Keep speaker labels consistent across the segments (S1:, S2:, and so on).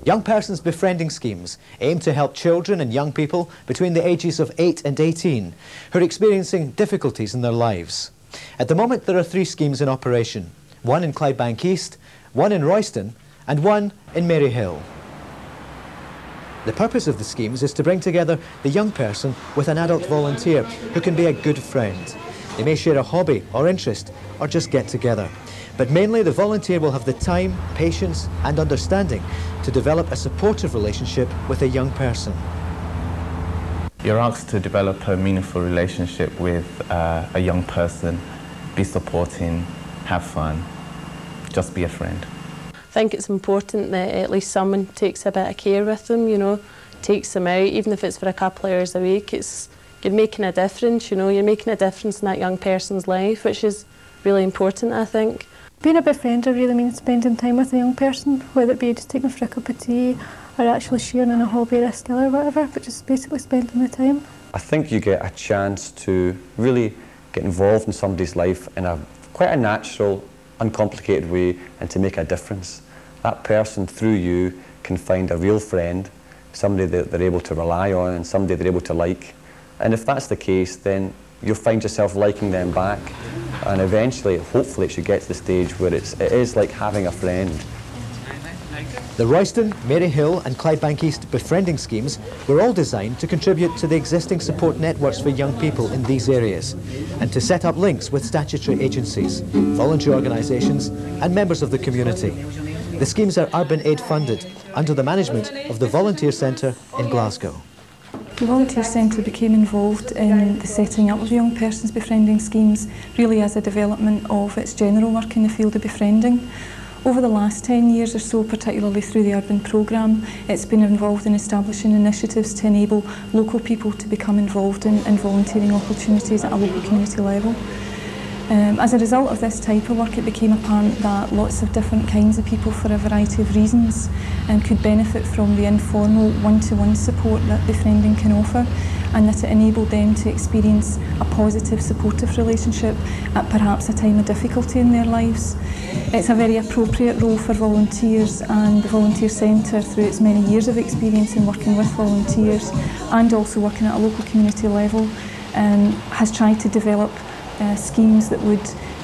S1: Young persons befriending schemes aim to help children and young people between the ages of 8 and 18 who are experiencing difficulties in their lives. At the moment there are 3 schemes in operation, one in Clydebank East, one in Royston and one in Maryhill. The purpose of the schemes is to bring together the young person with an adult volunteer who can be a good friend. They may share a hobby or interest or just get together. But mainly the volunteer will have the time, patience and understanding to develop a supportive relationship with a young person.
S2: You're asked to develop a meaningful relationship with a young person, be supporting, have fun, just be a friend.
S3: I think it's important that at least someone takes a bit of care with them, you know, takes them out, even if it's for a couple of hours a week. You're making a difference, you know, you're making a difference in that young person's life, which is really important, I think.
S4: Being a befriender really means spending time with a young person, whether it be just taking them for a cup of tea or actually sharing in a hobby or a skill or whatever, but just basically spending the time.
S5: I think you get a chance to really get involved in somebody's life in quite a natural, uncomplicated way and to make a difference. That person through you can find a real friend, somebody that they're able to rely on and somebody they're able to like. And if that's the case, then you'll find yourself liking them back. And eventually, hopefully, it should get to the stage where it is like having a friend.
S1: The Royston, Maryhill and Clydebank East befriending schemes were all designed to contribute to the existing support networks for young people in these areas and to set up links with statutory agencies, voluntary organisations and members of the community. The schemes are Urban Aid funded under the management of the Volunteer Centre in Glasgow.
S4: The Volunteer Centre became involved in the setting up of young persons befriending schemes really as a development of its general work in the field of befriending. Over the last 10 years or so, particularly through the Urban Programme, it's been involved in establishing initiatives to enable local people to become involved in volunteering opportunities at a local community level. As a result of this type of work, it became apparent that lots of different kinds of people, for a variety of reasons, could benefit from the informal one-to-one support that befriending can offer, and that it enabled them to experience a positive, supportive relationship at perhaps a time of difficulty in their lives. It's a very appropriate role for volunteers, and the Volunteer Centre, through its many years of experience in working with volunteers and also working at a local community level, has tried to develop schemes that would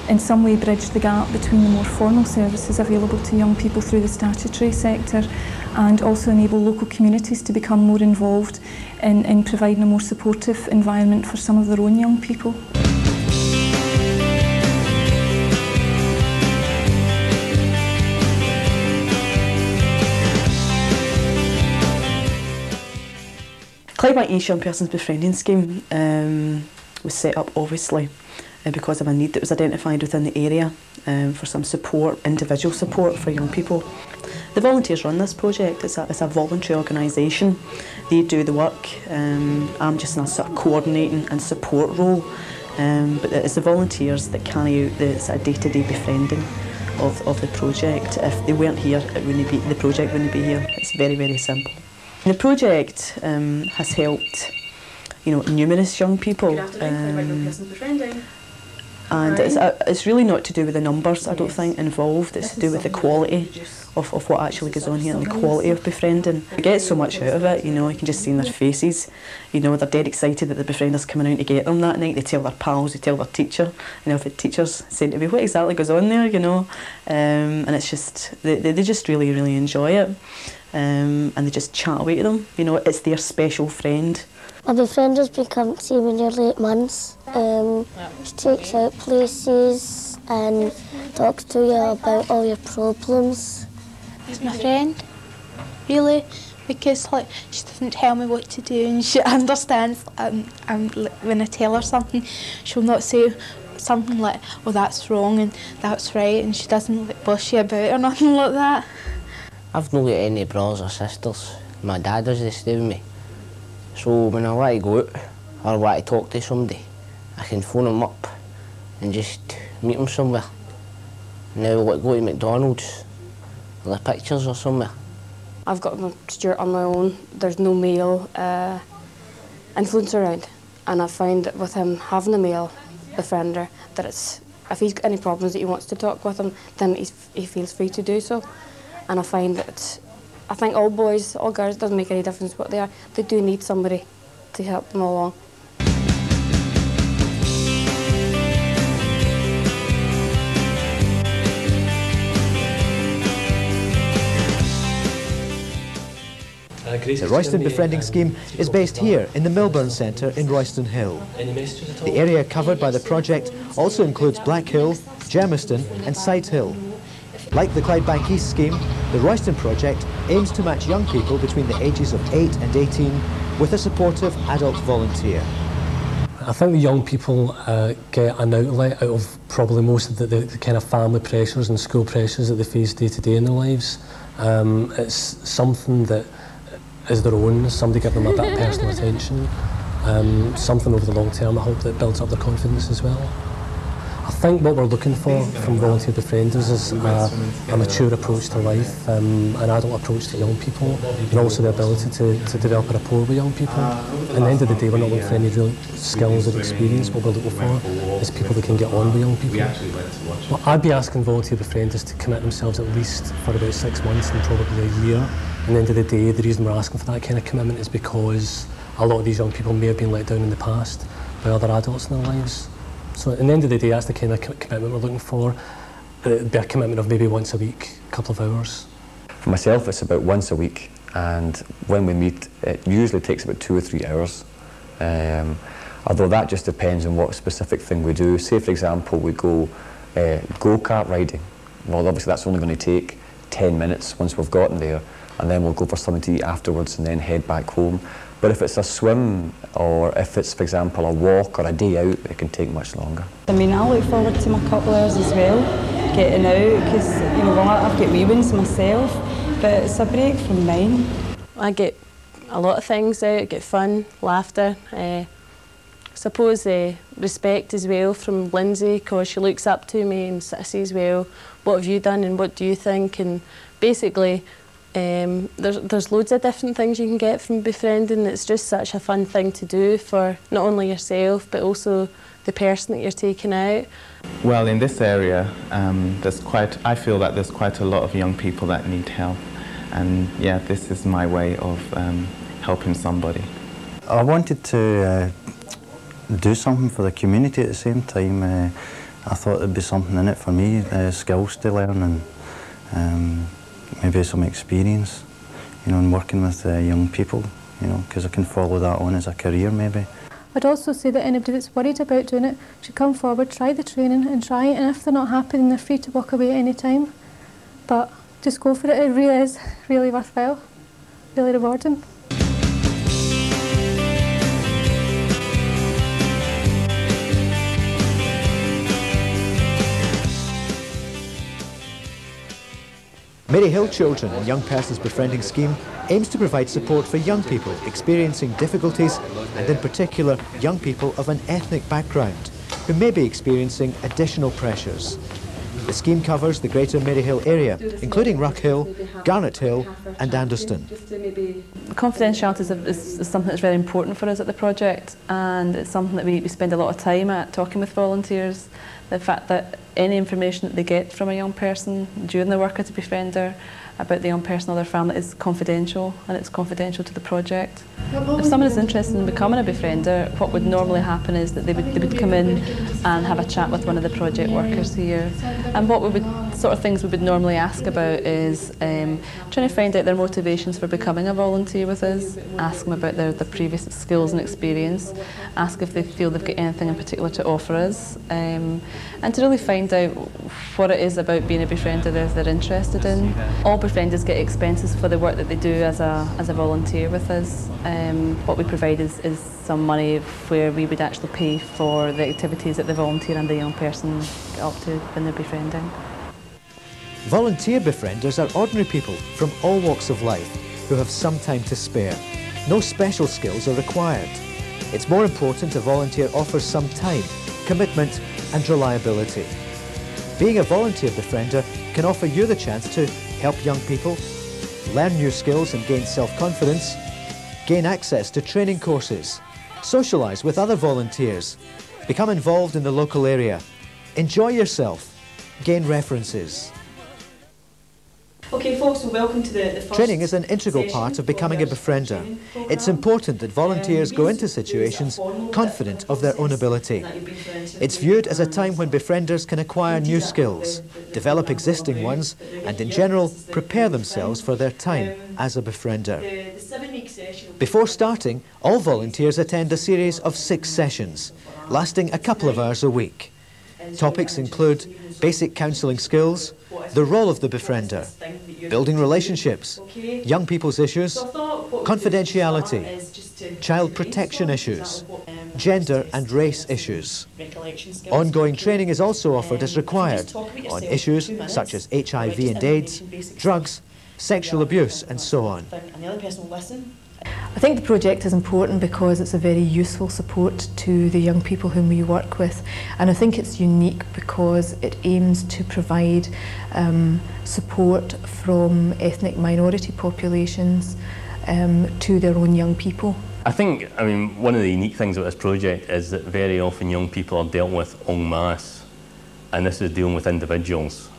S4: in some way bridge the gap between the more formal services available to young people through the statutory sector and also enable local communities to become more involved in providing a more supportive environment for some of their own young people.
S6: Clydebank East Young Persons Befriending Scheme was set up obviously because of a need that was identified within the area for some support, individual support for young people. The volunteers run this project. It's a voluntary organisation. They do the work. I'm just in a sort of coordinating and support role, but it's the volunteers that carry out the sort of day-to-day befriending of the project. If they weren't here, the project wouldn't be here. It's very, very simple. The project has helped, numerous young people. And it's really not to do with the numbers, I don't think, involved. It's to do with the quality of what actually goes on here and the quality of befriending. You get so much out of it, you can just see in their faces. They're dead excited that the befriender's coming out to get them that night. They tell their pals, they tell their teacher. If the teacher's saying to me, what exactly goes on there, and it's just, they just really, really enjoy it. And they just chat away to them. It's their special friend.
S7: My befrienders become see me in your late months. She takes out places and talks to you about all your problems.
S8: She's my friend, really, because she doesn't tell me what to do and she understands. When I tell her something, she'll not say something like, "Oh, that's wrong and that's right," and she doesn't bullshit about it or nothing like that.
S9: I've not got any brothers or sisters. My dad does this with me. So when I want to go out or want to talk to somebody, I can phone them up and just meet them somewhere. Now go to McDonald's or the pictures or somewhere.
S3: I've got Stuart on my own. There's no male influence around, and I find that with him having a male befriender, that if he's got any problems that he wants to talk with him, then he feels free to do so. And I find that
S10: I think all boys, all girls, doesn't make any difference what they are. They do need somebody to help them along.
S1: The Royston Befriending Scheme is based here in the Milburn Centre in Royston Hill. The area covered by the project also includes Black Hill, Germiston and Sight Hill. Like the Clydebank East scheme, the Royston project aims to match young people between the ages of 8 and 18 with a supportive adult volunteer.
S11: I think the young people get an outlet out of probably most of the kind of family pressures and school pressures that they face day to day in their lives. It's something that is their own, somebody give them a bit of personal attention, something over the long term I hope that builds up their confidence as well. I think what we're looking for from volunteer befrienders is a mature approach to life, an adult approach to young people, and also the ability to develop a rapport with young people. At the end of the day, we're not looking for any real skills or experience. What we're looking for is people that can get on with young people. Well, I'd be asking volunteer befrienders to commit themselves at least for about 6 months and probably a year. At the end of the day, the reason we're asking for that kind of commitment is because a lot of these young people may have been let down in the past by other adults in their lives. So at the end of the day, that's the kind of commitment we're looking for. It'd be a commitment of maybe once a week, a couple of hours.
S5: For myself, it's about once a week, and when we meet, it usually takes about 2 or 3 hours. Although that just depends on what specific thing we do. Say, for example, we go go-kart riding. Well, obviously that's only going to take 10 minutes once we've gotten there, and then we'll go for something to eat afterwards and then head back home. But if it's a swim, or if it's, for example, a walk or a day out, it can take much longer.
S12: I mean, I look forward to my couple hours as well, getting out, because, you know, I've got wee ones myself, but it's a break from mine.
S3: I get a lot of things out, I get fun, laughter, I suppose respect as well from Lindsay, because she looks up to me and says, well, what have you done and what do you think? And basically, there's loads of different things you can get from befriending. It's just such a fun thing to do for not only yourself but also the person that you're taking out.
S2: Well, in this area, I feel that there's quite a lot of young people that need help, and yeah, this is my way of helping somebody.
S13: I wanted to do something for the community at the same time. I thought there'd be something in it for me, skills to learn and maybe some experience, you know, in working with young people, you know, because I can follow that on as a career maybe.
S14: I'd also say that anybody that's worried about doing it should come forward, try the training and try it, and if they're not happy then they're free to walk away at any time. But just go for it, it really is really worthwhile, really rewarding.
S1: Maryhill Children and Young Persons Befriending Scheme aims to provide support for young people experiencing difficulties, and in particular young people of an ethnic background who may be experiencing additional pressures. The scheme covers the Greater Maryhill area, including Ruck Hill, Garnet Hill and Anderston.
S6: Confidentiality is something that's very important for us at the project, and it's something that we spend a lot of time at, talking with volunteers. The fact that any information that they get from a young person during their work as a befriender about the young person or their family is confidential, and it's confidential to the project. If someone is interested in becoming a befriender, what would normally happen is that they would come in and have a chat with one of the project workers here. And what sort of things we would normally ask about is trying to find out their motivations for becoming a volunteer with us, ask them about their previous skills and experience, ask if they feel they've got anything in particular to offer us, and to really find out what it is about being a befriender that they're interested in. All befrienders get expenses for the work that they do as a volunteer with us. What we provide is some money where we would actually pay for the activities that the volunteer and the young person get up to when they're befriending.
S1: Volunteer befrienders are ordinary people from all walks of life who have some time to spare. No special skills are required. It's more important a volunteer offers some time, commitment and reliability. Being a volunteer befriender can offer you the chance to help young people, learn new skills and gain self-confidence, gain access to training courses, socialise with other volunteers, become involved in the local area, enjoy yourself, gain references.
S6: Okay folks, so welcome to the first
S1: Training is an integral part of becoming a befriender. It's important that volunteers go into situations confident of their own ability. It's viewed as a time when befrienders can acquire new skills, develop existing ones, and in general prepare themselves for their time as a befriender. Before starting, all volunteers attend a series of 6 sessions, lasting a couple of hours a week. Topics include basic counselling skills, the role of the befriender, building relationships, young people's issues, confidentiality, child protection issues, gender and race issues. Ongoing training is also offered as required on issues such as HIV and AIDS, drugs, sexual abuse and so on.
S15: I think the project is important because it's a very useful support to the young people whom we work with, and I think it's unique because it aims to provide support from ethnic minority populations to their own young people.
S16: I think, one of the unique things about this project is that very often young people are dealt with en masse, and this is dealing with individuals.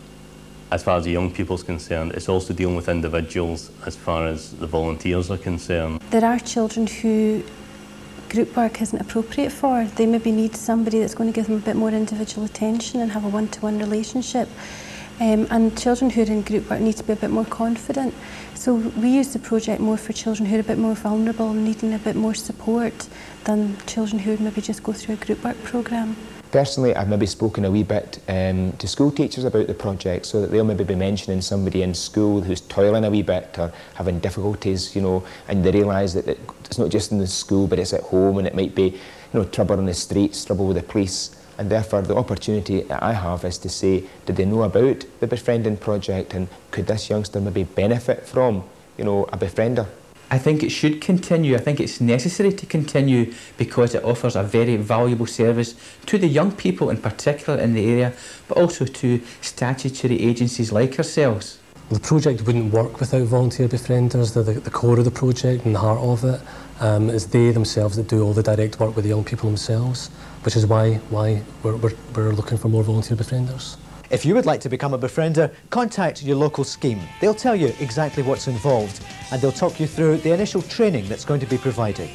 S16: As far as the young people is concerned, it's also dealing with individuals as far as the volunteers are concerned.
S17: There are children who group work isn't appropriate for. They maybe need somebody that's going to give them a bit more individual attention and have a one-to-one relationship. And children who are in group work need to be a bit more confident. So we use the project more for children who are a bit more vulnerable and needing a bit more support than children who would maybe just go through a group work programme.
S18: Personally, I've maybe spoken a wee bit to school teachers about the project so that they'll maybe be mentioning somebody in school who's toiling a wee bit or having difficulties, and they realise that it's not just in the school but it's at home, and it might be, trouble on the streets, trouble with the police, and therefore the opportunity that I have is to say, did they know about the Befriending project and could this youngster maybe benefit from, a befriender?
S19: I think it should continue. I think it's necessary to continue because it offers a very valuable service to the young people in particular in the area, but also to statutory agencies like ourselves.
S11: The project wouldn't work without volunteer befrienders. They're the core of the project and the heart of it. It's they themselves that do all the direct work with the young people themselves, which is why we're looking for more volunteer befrienders.
S1: If you would like to become a befriender, contact your local scheme. They'll tell you exactly what's involved and they'll talk you through the initial training that's going to be provided.